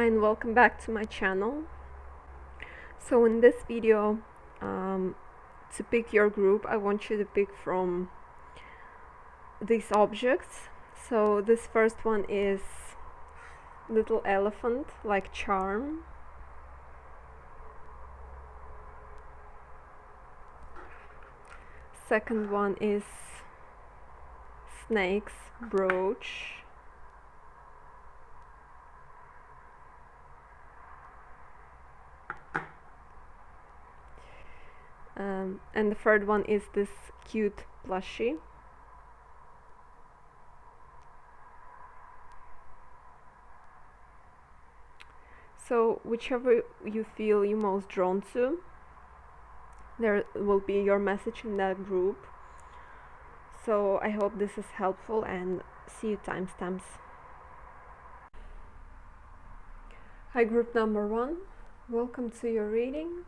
and welcome back to my channel. So in this video, to pick your group, I want you to pick from these objects. So this first one is little elephant, like charm. Second one is snake's brooch. And the third one is this cute plushie. So whichever you feel you most drawn to, there will be your message in that group. So I hope this is helpful, and see you timestamps. Hi, group number 1, welcome to your reading.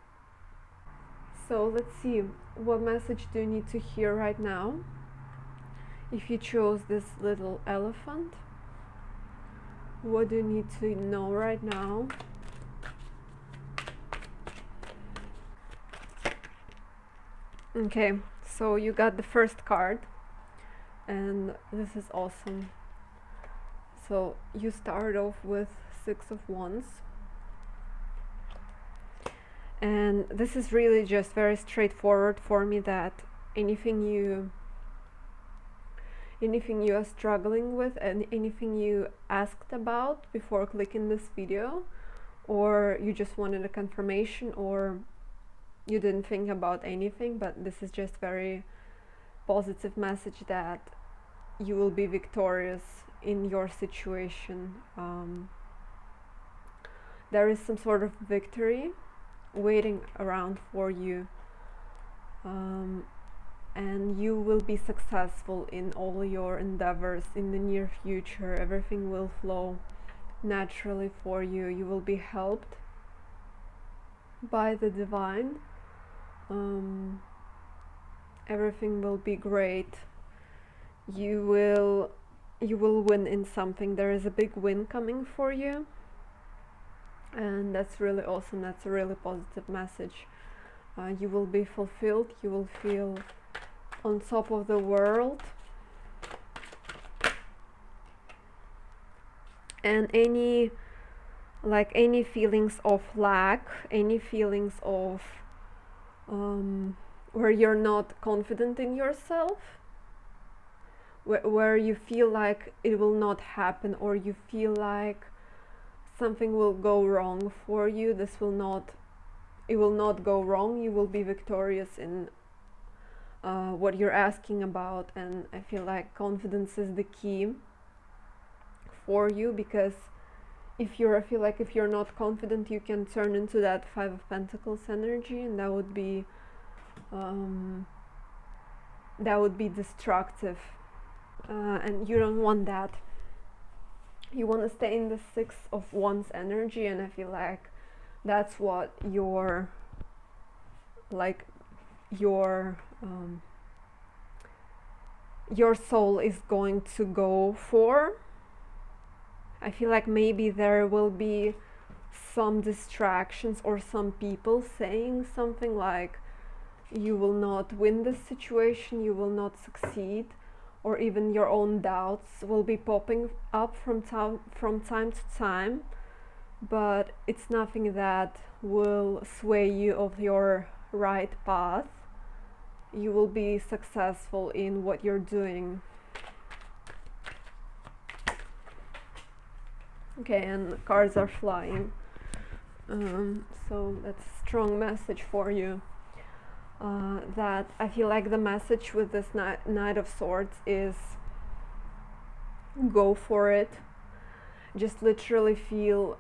So let's see, what message do you need to hear right now? If you chose this little elephant, what do you need to know right now? Okay, so you got the first card, and this is awesome. So you start off with 6 of Wands, and this is really just very straightforward for me, that anything you are struggling with and anything you asked about before clicking this video, or you just wanted a confirmation, or you didn't think about anything, but this is just very positive message that you will be victorious in your situation. There is some sort of victory waiting around for you, and you will be successful in all your endeavors in the near future. Everything will flow naturally for you. You will be helped by the divine. Everything will be great. You will win in something. There is a big win coming for you, and that's really awesome. That's a really positive message. You will be fulfilled. You will feel on top of the world, and any feelings of lack, any feelings of where you're not confident in yourself, where you feel like it will not happen, or you feel like something will go wrong for you, it will not go wrong. You will be victorious in what you're asking about, and I feel like confidence is the key for you, because if you're not confident, you can turn into that 5 of Pentacles energy, and that would be destructive, and you don't want that. You want to stay in the 6 of Wands energy, and I feel like that's what your soul is going to go for. I feel like maybe there will be some distractions, or some people saying something like you will not win this situation, you will not succeed, or even your own doubts will be popping up from time to time, but it's nothing that will sway you off your right path. You will be successful in what you're doing. Okay, and the cards are flying, so that's a strong message for you. That I feel like the message with this Knight of Swords is go for it. Just literally feel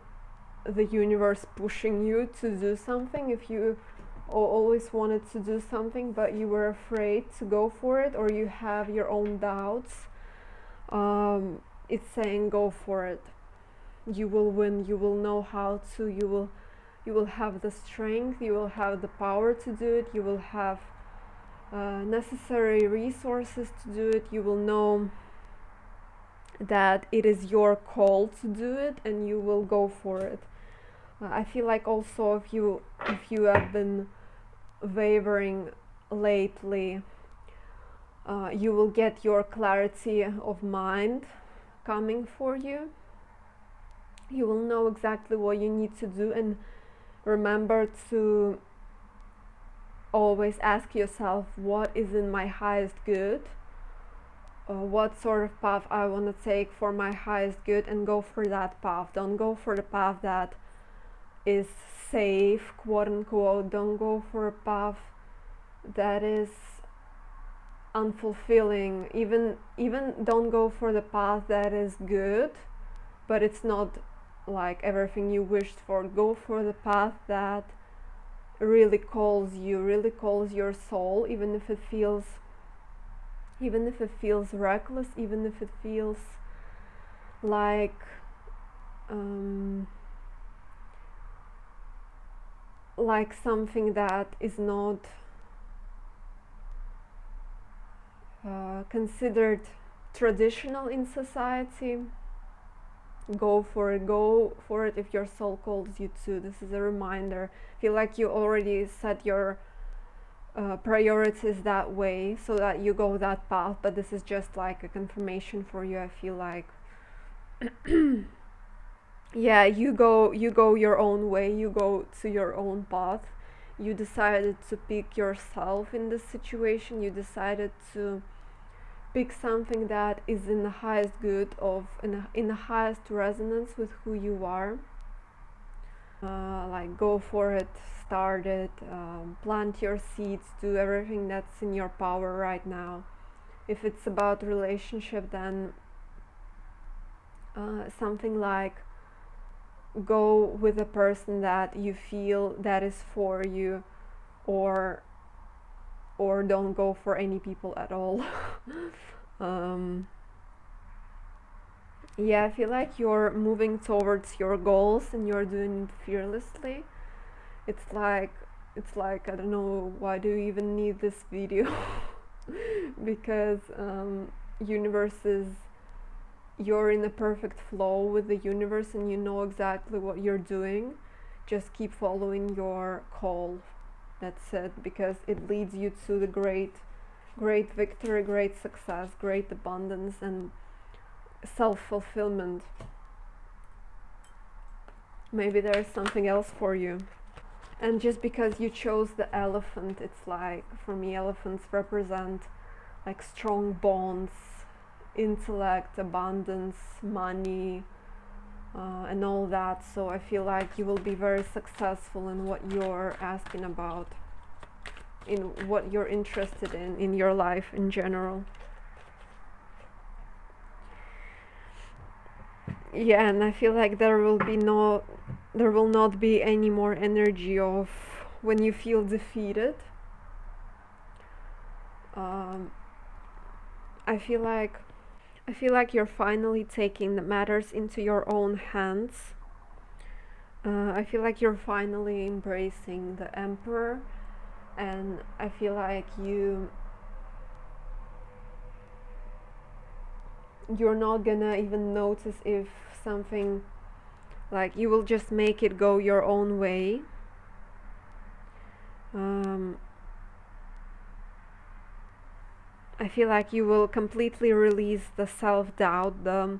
the universe pushing you to do something. If you always wanted to do something but you were afraid to go for it, or you have your own doubts, it's saying go for it. You will win. You will know how to. You will have the strength, you will have the power to do it, you will have necessary resources to do it, you will know that it is your call to do it and you will go for it. I feel like also if you have been wavering lately, you will get your clarity of mind coming for you. You will know exactly what you need to do, and remember to always ask yourself what is in my highest good, what sort of path I want to take for my highest good, and go for that path. Don't go for the path that is safe, quote unquote. Don't go for a path that is unfulfilling. Even don't go for the path that is good, but it's not like everything you wished for. Go for the path that really calls you, really calls your soul, even if it feels reckless, even if it feels like something that is not considered traditional in society. Go for it if your soul calls you to. This is a reminder. Feel like you already set your priorities that way so that you go that path, but this is just like a confirmation for you. I feel like yeah, you go your own way, you go to your own path. You decided to pick yourself in this situation. You decided to pick something that is in the highest good of in the highest resonance with who you are. Like go for it, start it, plant your seeds, do everything that's in your power right now. If it's about relationship, then something like go with a person that you feel that is for you, or don't go for any people at all. Yeah, I feel like you're moving towards your goals and you're doing it fearlessly. It's like I don't know, why do you even need this video? Because universe is, you're in a perfect flow with the universe and you know exactly what you're doing. Just keep following your call. That's it, because it leads you to the great victory, great success, great abundance, and self-fulfillment. Maybe there's something else for you. And just because you chose the elephant, it's like, for me, elephants represent like strong bonds, intellect, abundance, money, and all that. So I feel like you will be very successful in what you're asking about, in what you're interested in your life in general. Yeah, and I feel like there will not be any more energy of when you feel defeated. I feel like you're finally taking the matters into your own hands. I feel like you're finally embracing the Emperor, and I feel like you're not gonna even notice if something, like, you will just make it go your own way. I feel like you will completely release the self-doubt, the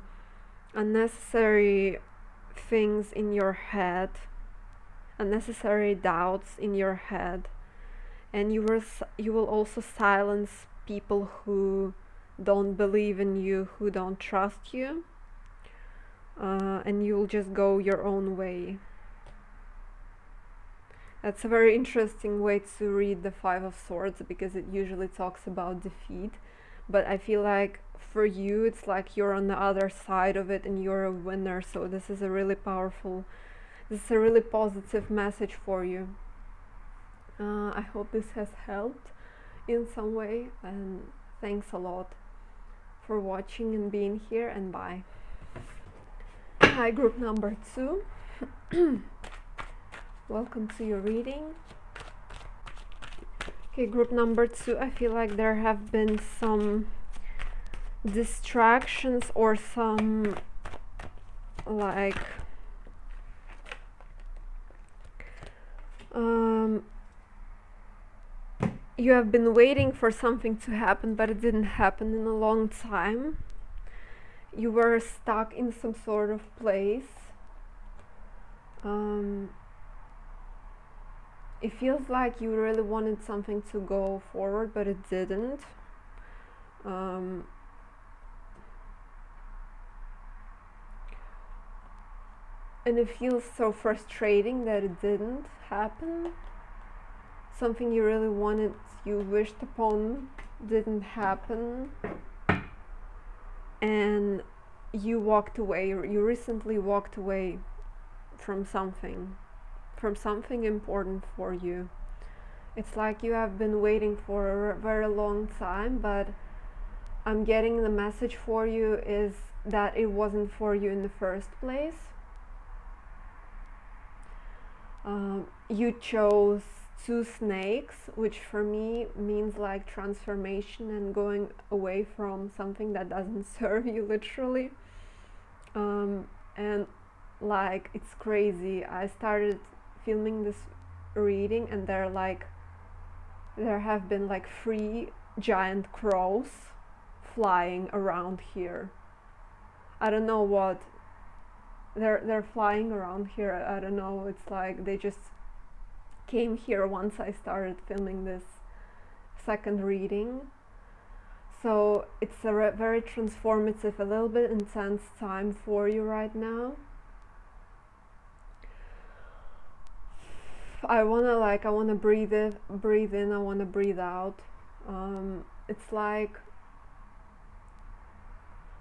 unnecessary things in your head, unnecessary doubts in your head, and you will also silence people who don't believe in you, who don't trust you, and you'll just go your own way. That's a very interesting way to read the Five of Swords, because it usually talks about defeat, but I feel like for you it's like you're on the other side of it and you're a winner. So this is a really positive message for you. I hope this has helped in some way, and thanks a lot for watching and being here, and bye. Hi, group number 2. Welcome to your reading. Okay, group number 2, I feel like there have been some distractions or some like you have been waiting for something to happen, but it didn't happen in a long time. You were stuck in some sort of place. It feels like you really wanted something to go forward, but it didn't. And it feels so frustrating that it didn't happen. Something you really wanted, you wished upon, didn't happen. And you walked away, or you recently walked away from something important for you. It's like you have been waiting for a very long time, but I'm getting the message for you is that it wasn't for you in the first place. You chose two snakes, which for me means like transformation and going away from something that doesn't serve you, literally. And like, it's crazy. I started filming this reading, and there have been like 3 giant crows flying around here. I don't know what they're flying around here. I don't know. It's like they just came here once I started filming this second reading. So it's a very transformative, a little bit intense time for you right now. I wanna breathe in, I wanna breathe out. It's like,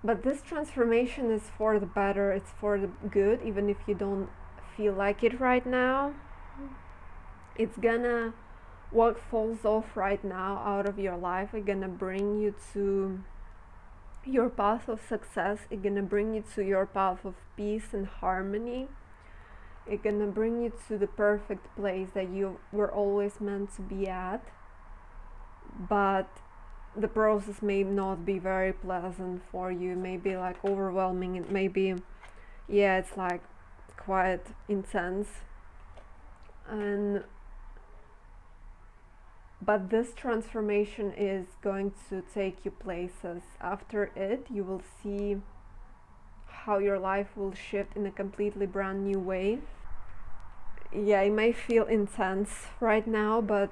but this transformation is for the better, it's for the good, even if you don't feel like it right now. It's gonna, what falls off right now out of your life, it's gonna bring you to your path of success. It's gonna bring you to your path of peace and harmony. It's gonna bring you to the perfect place that you were always meant to be at. But the process may not be very pleasant for you, maybe like overwhelming. It may be, yeah, it's like quite intense. But this transformation is going to take you places. After it, you will see how your life will shift in a completely brand new way. Yeah, it may feel intense right now, but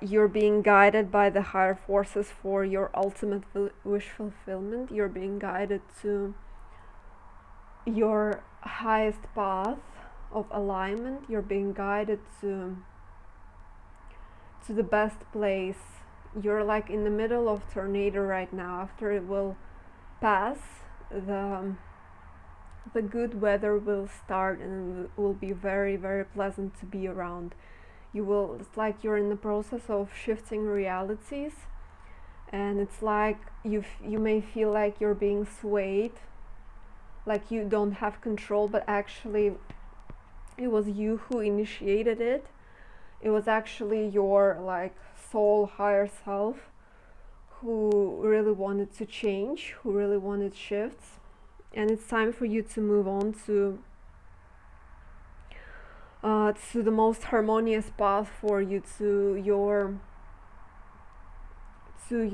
you're being guided by the higher forces for your ultimate wish fulfillment. You're being guided to your highest path of alignment. You're being guided to the best place. You're like in the middle of tornado right now. After it will pass, the good weather will start, and it will be very, very pleasant to be around. It's like you're in the process of shifting realities, and it's like you may feel like you're being swayed, like you don't have control, but actually it was you who initiated it. It was actually your like soul, higher self, who really wanted to change, who really wanted shifts. And it's time for you to move on to the most harmonious path for you, to your to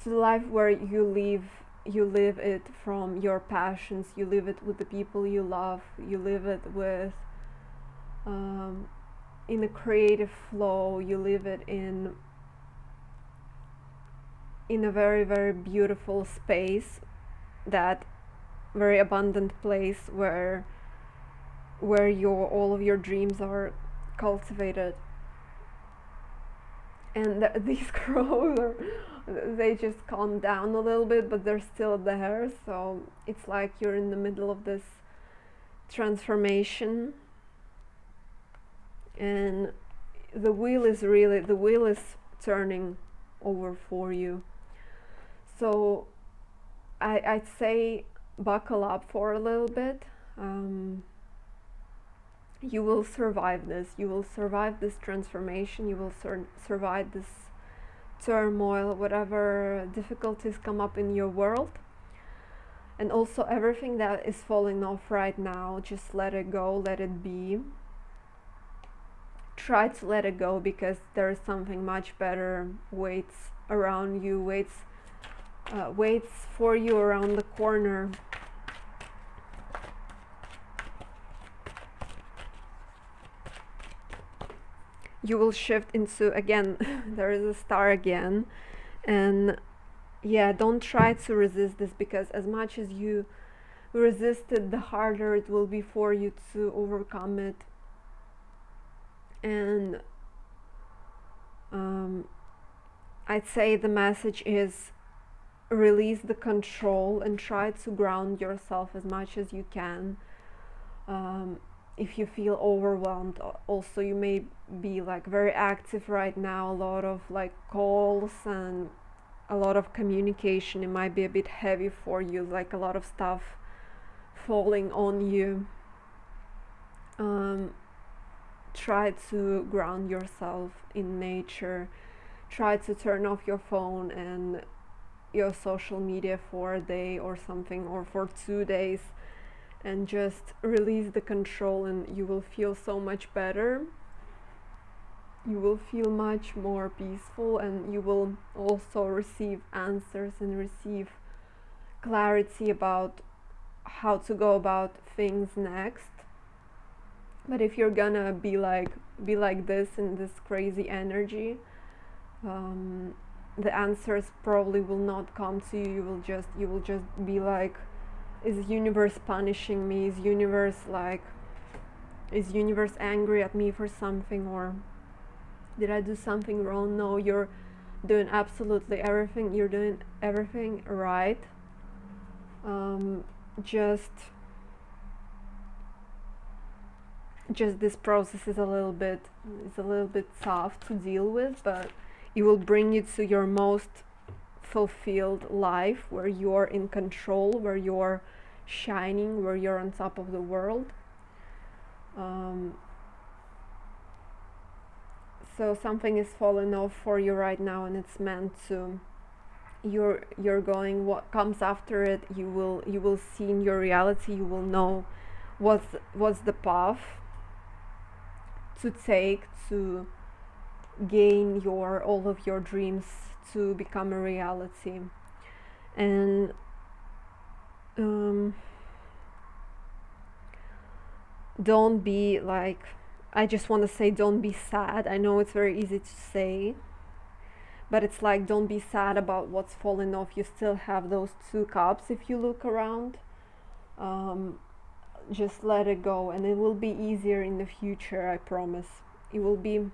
the life where you live it from your passions. You live it with the people you love. You live it with in a creative flow. You live it in a very, very beautiful space, that very abundant place where all of your dreams are cultivated. And these crows they just calm down a little bit, but they're still there. So it's like you're in the middle of this transformation, and the wheel is turning over for you. So I'd say buckle up for a little bit. You will survive this. You will survive this transformation. You will survive this turmoil, whatever difficulties come up in your world. And also everything that is falling off right now, just let it go, let it be. Try to let it go, because there is something much better waits around you, waits for you around the corner. You will shift into, again, there is a star again, and yeah, don't try to resist this, because as much as you resist it, the harder it will be for you to overcome it. And I'd say the message is release the control and try to ground yourself as much as you can. If you feel overwhelmed, also you may be like very active right now, a lot of like calls and a lot of communication. It might be a bit heavy for you, like a lot of stuff falling on you. Try to ground yourself in nature. Try to turn off your phone and your social media for a day or something, or for 2 days, and just release the control, and you will feel so much better. You will feel much more peaceful, and you will also receive answers and receive clarity about how to go about things next. But if you're gonna be like this in this crazy energy, the answers probably will not come to you. You will just be like, is universe punishing me? Is universe angry at me for something, or did I do something wrong? No, you're doing absolutely everything. You're doing everything right. Just this process is a little bit tough to deal with, but it will bring you to your most fulfilled life, where you're in control, where you're shining, where you're on top of the world. So something is falling off for you right now, and it's meant to. You're going. What comes after it, you will see in your reality. You will know what's the path to take to gain all of your dreams to become a reality. And don't be like, I just want to say, don't be sad. I know it's very easy to say, but it's like, don't be sad about what's fallen off. You still have those 2 cups if you look around. Just let it go, and it will be easier in the future, I promise. It will be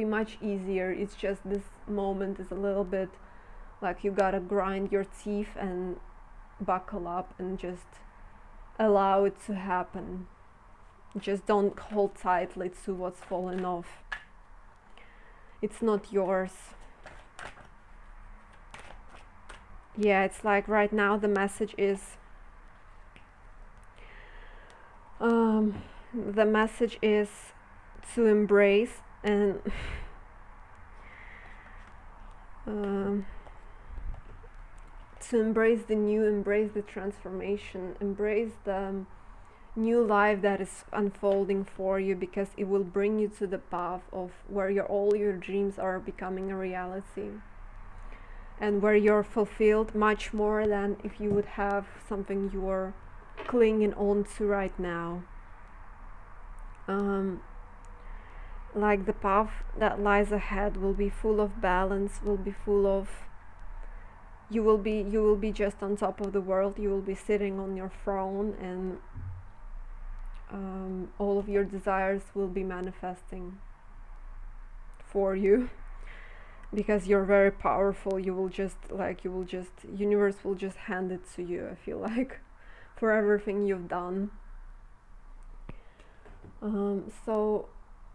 much easier. It's just this moment is a little bit like you gotta grind your teeth and buckle up and just allow it to happen. Just don't hold tightly to what's fallen off. It's not yours. Yeah, it's like right now the message is to embrace and to embrace the new, embrace the transformation, embrace the new life that is unfolding for you, because it will bring you to the path of where all your dreams are becoming a reality, and where you're fulfilled much more than if you would have something you're clinging on to right now. Like the path that lies ahead will be full of balance, will be full of, you will be just on top of the world. You will be sitting on your throne, and all of your desires will be manifesting for you, because you're very powerful. Universe will just hand it to you, I feel like, for everything you've done. So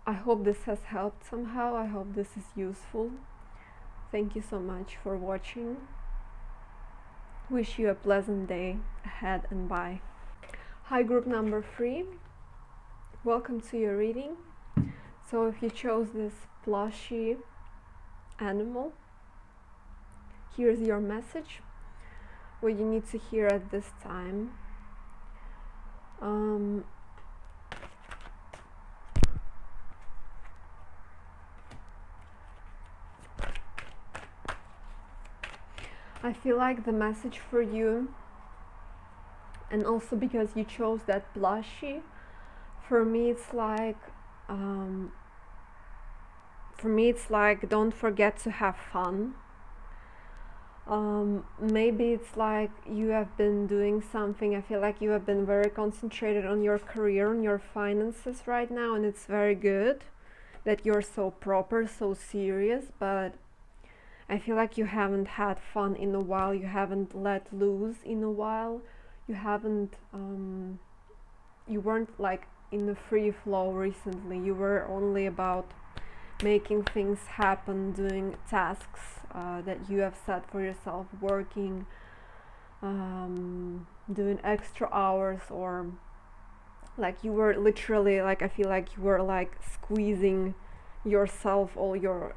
I hope this has helped somehow. I hope this is useful. Thank you so much for watching. Wish you a pleasant day ahead, and bye. Hi, group number 3. Welcome to your reading. So if you chose this plushy animal, here's your message, what you need to hear at this time. I feel like the message for you, and also because you chose that plushy, for me it's like don't forget to have fun. Maybe it's like you have been doing something. I feel like you have been very concentrated on your career, on your finances right now, and it's very good that you're so proper, so serious, but I feel like you haven't had fun in a while, you haven't let loose in a while, you haven't, you weren't like in the free flow recently, you were only about making things happen, doing tasks that you have set for yourself, working, doing extra hours, or like you were literally like, I feel like you were like squeezing yourself, all your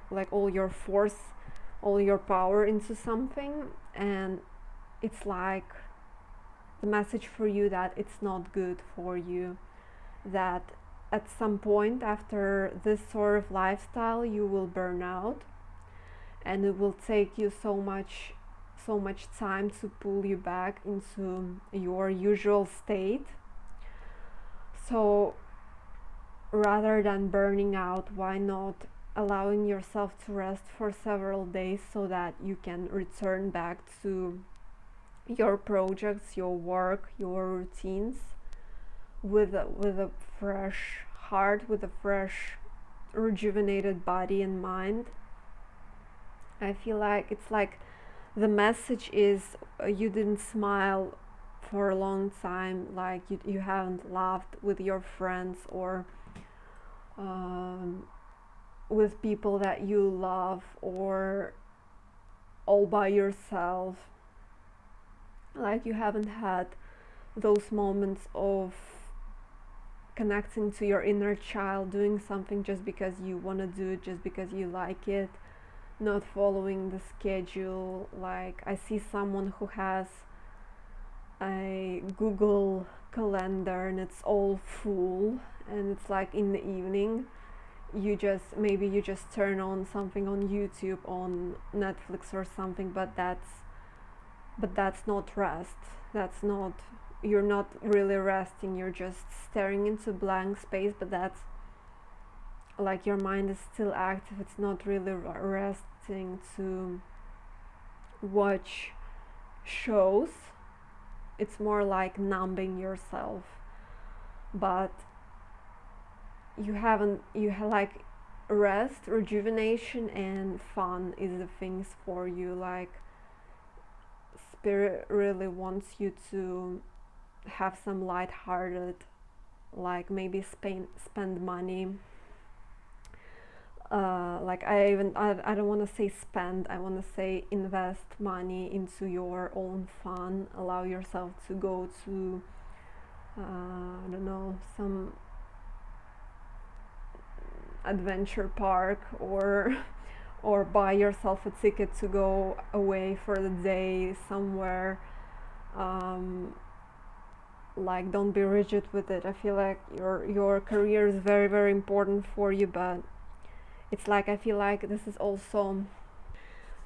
force, all your power into something, and it's like the message for you that it's not good for you, that at some point after this sort of lifestyle you will burn out, and it will take you so much time to pull you back into your usual state. So rather than burning out, why not allowing yourself to rest for several days so that you can return back to your projects, your work, your routines with a fresh heart, with a fresh rejuvenated body and mind. I feel like it's like the message is you didn't smile for a long time, like you haven't laughed with your friends or with people that you love, or all by yourself, like you haven't had those moments of connecting to your inner child, doing something just because you want to do it, just because you like it, not following the schedule. Like I see someone who has a Google calendar and it's all full, and it's like in the evening you just turn on something on YouTube, on Netflix or something, but that's not rest. That's not, you're not really resting, you're just staring into blank space, but that's like your mind is still active. It's not really resting to watch shows, it's more like numbing yourself. But you like rest, rejuvenation and fun is the things for you. Like spirit really wants you to have some light-hearted, like maybe spend money, like I don't want to say spend, I want to say invest money into your own fun. Allow yourself to go to I don't know, some adventure park, or or buy yourself a ticket to go away for the day somewhere. Like don't be rigid with it. I feel like your career is very, very important for you, but it's like I feel like this is also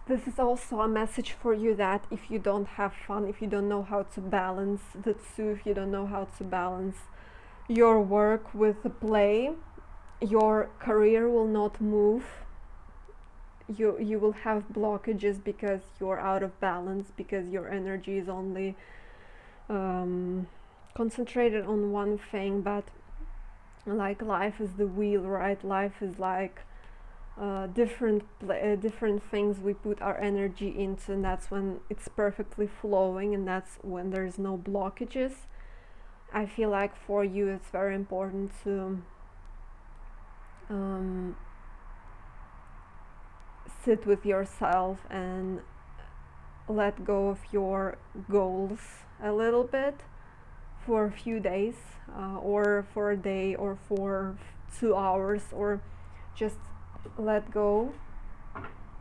a message for you that if you don't have fun, if you don't know how to balance the two, if you don't know how to balance your work with the play, your career will not move. You will have blockages because you're out of balance, because your energy is only concentrated on one thing. But like life is the wheel, right? Life is like different things we put our energy into, and that's when it's perfectly flowing, and that's when there's no blockages. I feel like for you it's very important to sit with yourself and let go of your goals a little bit for a few days, or for a day, or for 2 hours, or just let go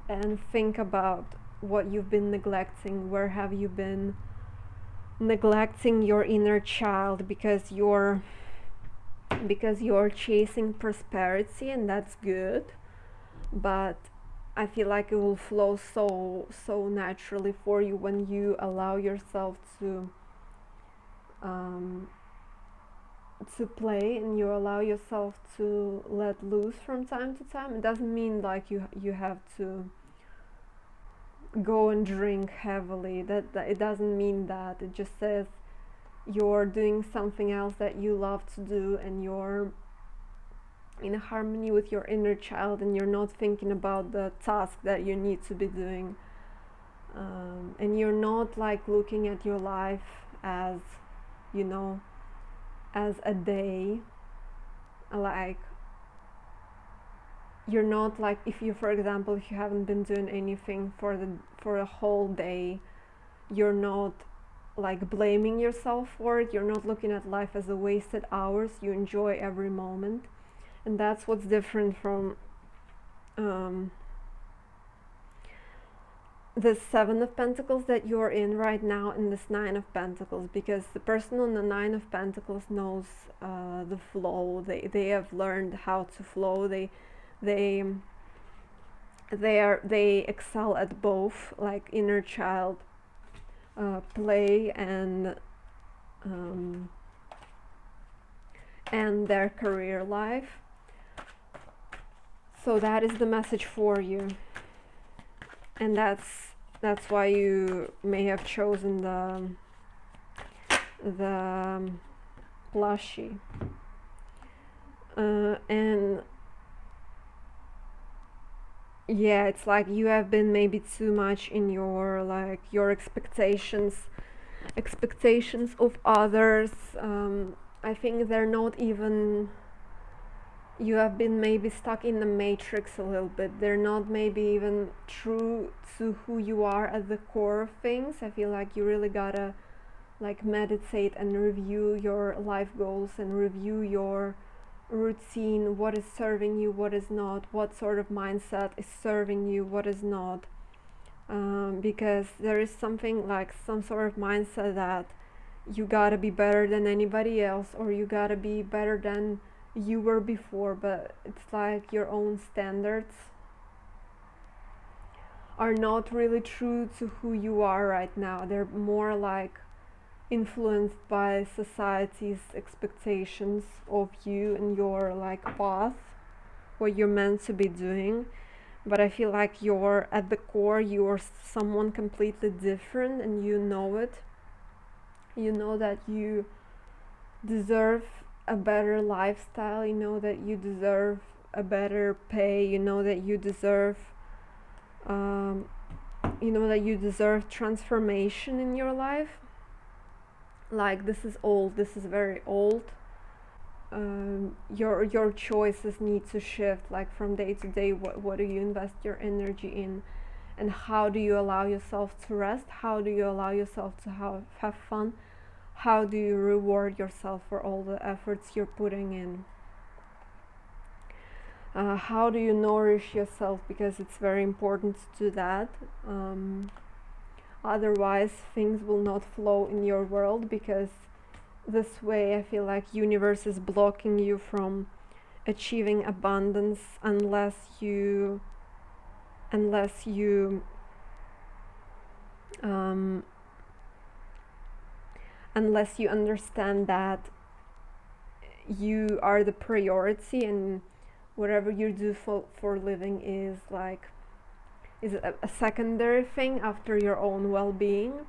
and think about what you've been neglecting. Where have you been neglecting your inner child because you're chasing prosperity, and that's good, but I feel like it will flow so naturally for you when you allow yourself to play, and you allow yourself to let loose from time to time. It doesn't mean like you have to go and drink heavily. That it doesn't mean that. It just says you're doing something else that you love to do, and you're in harmony with your inner child, and you're not thinking about the task that you need to be doing, and you're not like looking at your life as, you know, as a day. Like, you're not like, if you, for example, if you haven't been doing anything for a whole day, you're not like blaming yourself for it. You're not looking at life as a wasted hours. You enjoy every moment, and that's what's different from the Seven of Pentacles that you're in right now, and this Nine of Pentacles, because the person on the Nine of Pentacles knows the flow. They have learned how to flow. They excel at both, like inner child play and their career life. So that is the message for you, and that's why you may have chosen the plushie, and yeah, it's like you have been maybe too much in your like your expectations of others. I think they're not even, you have been maybe stuck in the matrix a little bit. They're not maybe even true to who you are at the core of things. I feel like you really gotta like meditate and review your life goals and review your routine, what is serving you, what is not, what sort of mindset is serving you, what is not, because there is something like some sort of mindset that you gotta be better than anybody else, or you gotta be better than you were before, but it's like your own standards are not really true to who you are right now. They're more like influenced by society's expectations of you and your like path, what you're meant to be doing. But I feel like you're at the core, you're someone completely different, and you know it. You know that you deserve a better lifestyle, you know that you deserve a better pay, you know that you deserve transformation in your life. Like, this is old, this is very old. Your choices need to shift, like from day to day. What do you invest your energy in, and how do you allow yourself to rest? How do you allow yourself to have fun? How do you reward yourself for all the efforts you're putting in? How do you nourish yourself? Because it's very important to do that. Otherwise, things will not flow in your world, because this way I feel like universe is blocking you from achieving abundance unless you understand that you are the priority, and whatever you do for living is a secondary thing after your own well-being.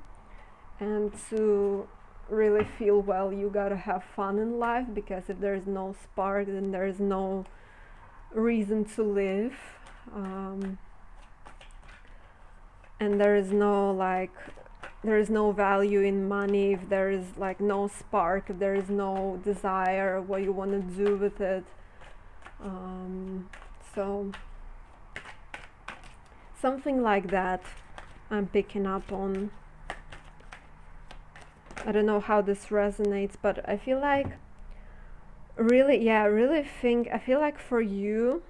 And to really feel well, you gotta have fun in life, because if there's no spark, then there's no reason to live, and there is no value in money if there is like no spark, if there is no desire, what you want to do with it. So something like that I'm picking up on. I don't know how this resonates, but I feel like really, yeah, really think, I feel like for you,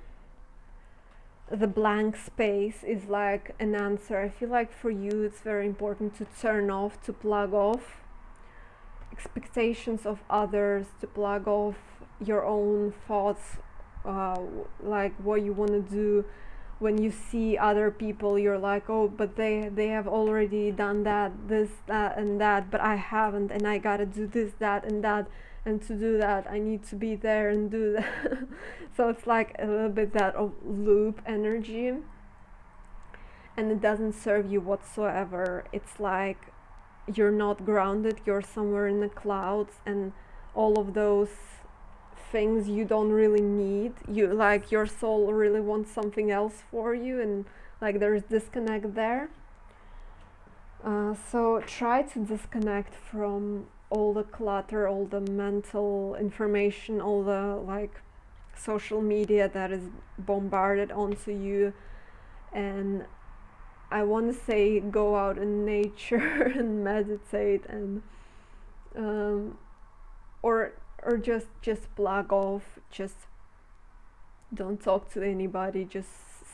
the blank space is like an answer. I feel like for you, it's very important to turn off, to plug off expectations of others, to plug off your own thoughts, like what you want to do. When you see other people, you're like, oh, but they have already done that, this, that, and that, but I haven't, and I gotta do this, that, and that, and to do that I need to be there and do that. So it's like a little bit that of loop energy, and it doesn't serve you whatsoever. It's like you're not grounded, you're somewhere in the clouds, and all of those things you don't really need, you like, your soul really wants something else for you, and like there's disconnect there. So try to disconnect from all the clutter, all the mental information, all the like social media that is bombarded onto you. And I want to say go out in nature and meditate, and or just plug off, just don't talk to anybody, just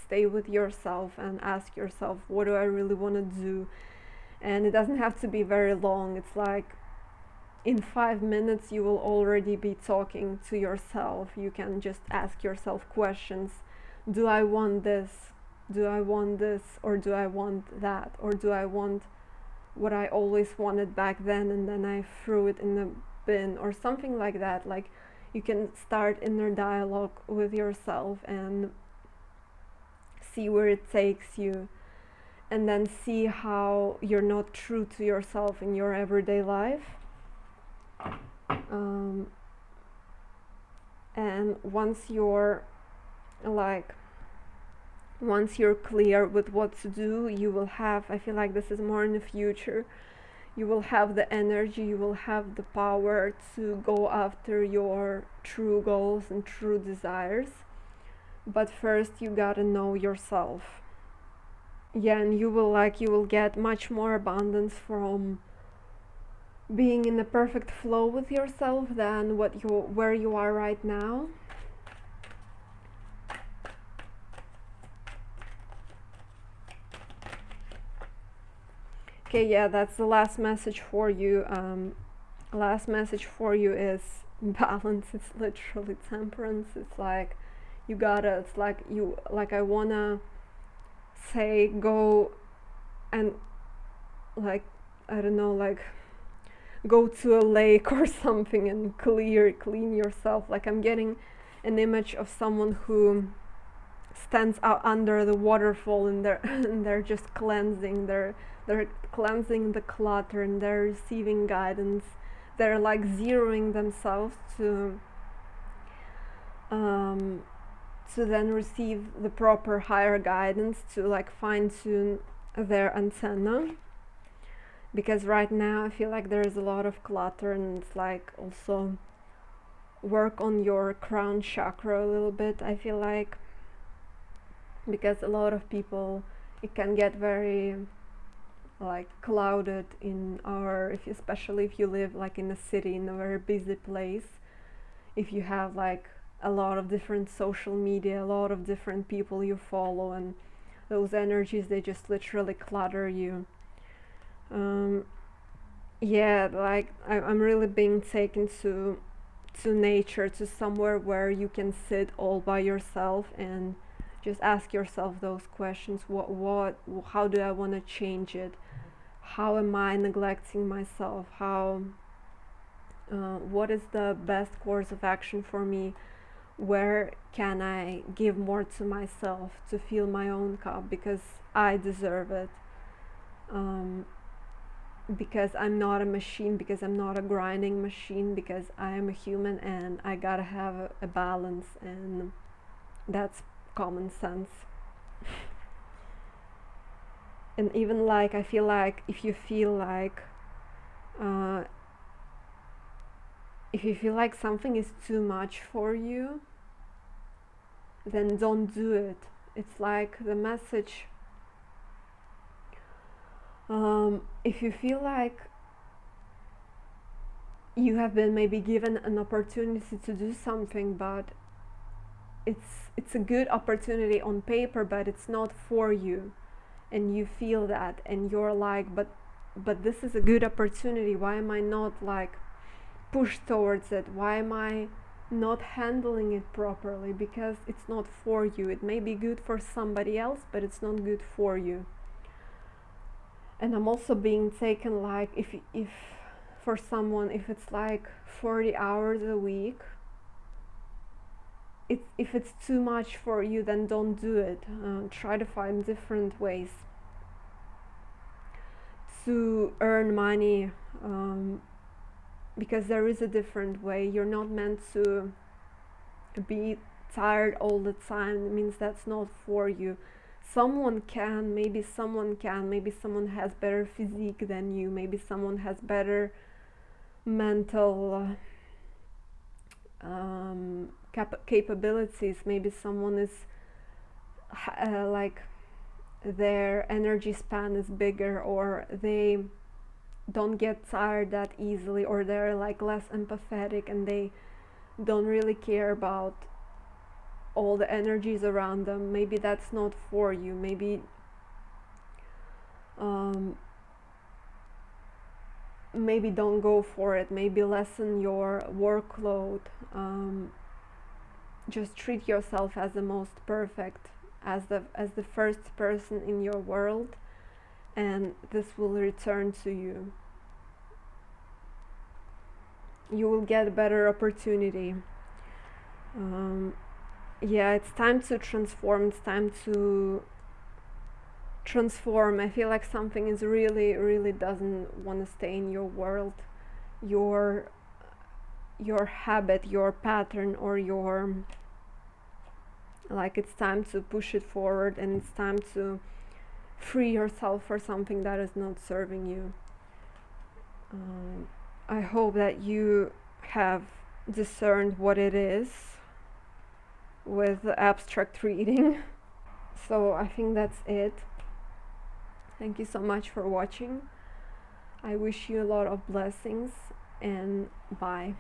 stay with yourself and ask yourself, what do I really want to do? And it doesn't have to be very long. It's like in 5 minutes you will already be talking to yourself. You can just ask yourself questions. Do I want this? Do I want this? Or do I want that? Or do I want what I always wanted back then and then I threw it in the bin, or something like that? Like, you can start inner dialogue with yourself and see where it takes you, and then see how you're not true to yourself in your everyday life. And once you're clear with what to do, you will have, I feel like this is more in the future, you will have the energy, you will have the power to go after your true goals and true desires. But first you gotta know yourself. Yeah, and you will get much more abundance from being in a perfect flow with yourself than where you are right now. Okay, yeah, that's the last message for you. Last message for you is balance. It's literally temperance. It's like I wanna say, go and like, I don't know, like go to a lake or something and clean yourself. Like, I'm getting an image of someone who stands out under the waterfall, and they're just cleansing. They're cleansing the clutter, and they're receiving guidance. They're like zeroing themselves to then receive the proper higher guidance, to like fine tune their antenna. Because right now I feel like there's a lot of clutter, and it's like also work on your crown chakra a little bit, I feel like, because a lot of people, it can get very like clouded in especially if you live like in a city, in a very busy place. If you have like a lot of different social media, a lot of different people you follow, and those energies, they just literally clutter you. Yeah, like I'm really being taken to nature, to somewhere where you can sit all by yourself and just ask yourself those questions. How do I want to change it? How am I neglecting myself? What is the best course of action for me? Where can I give more to myself to fill my own cup, because I deserve it? Because I'm not a machine, because I'm not a grinding machine, because I am a human, and I gotta have a balance, and that's common sense. And even like, I feel like if you feel like something is too much for you, then don't do it. It's like the message, if you feel like you have been maybe given an opportunity to do something, but it's a good opportunity on paper, but it's not for you, and you feel that, and you're like, but this is a good opportunity. Why am I not like pushed towards it? Why am I not handling it properly? Because it's not for you. It may be good for somebody else, but it's not good for you. And I'm also being taken like, if for someone, if it's like 40 hours a week, if it's too much for you, then don't do it. Try to find different ways to earn money, because there is a different way. You're not meant to be tired all the time. It means that's not for you. Maybe someone can, maybe someone has better physique than you, maybe someone has better mental capabilities, maybe someone is like their energy span is bigger, or they don't get tired that easily, or they're like less empathetic and they don't really care about all the energies around them. Maybe that's not for you. Maybe don't go for it. Maybe lessen your workload. Just treat yourself as the most perfect, as the first person in your world, and this will return to you. You will get a better opportunity. Yeah, it's time to transform. It's time to transform. I feel like something is really doesn't want to stay in your world. Your habit, your pattern, or your, like, it's time to push it forward, and it's time to free yourself for something that is not serving you. I hope that you have discerned what it is with the abstract reading. So I think that's it. Thank you so much for watching. I wish you a lot of blessings, and bye.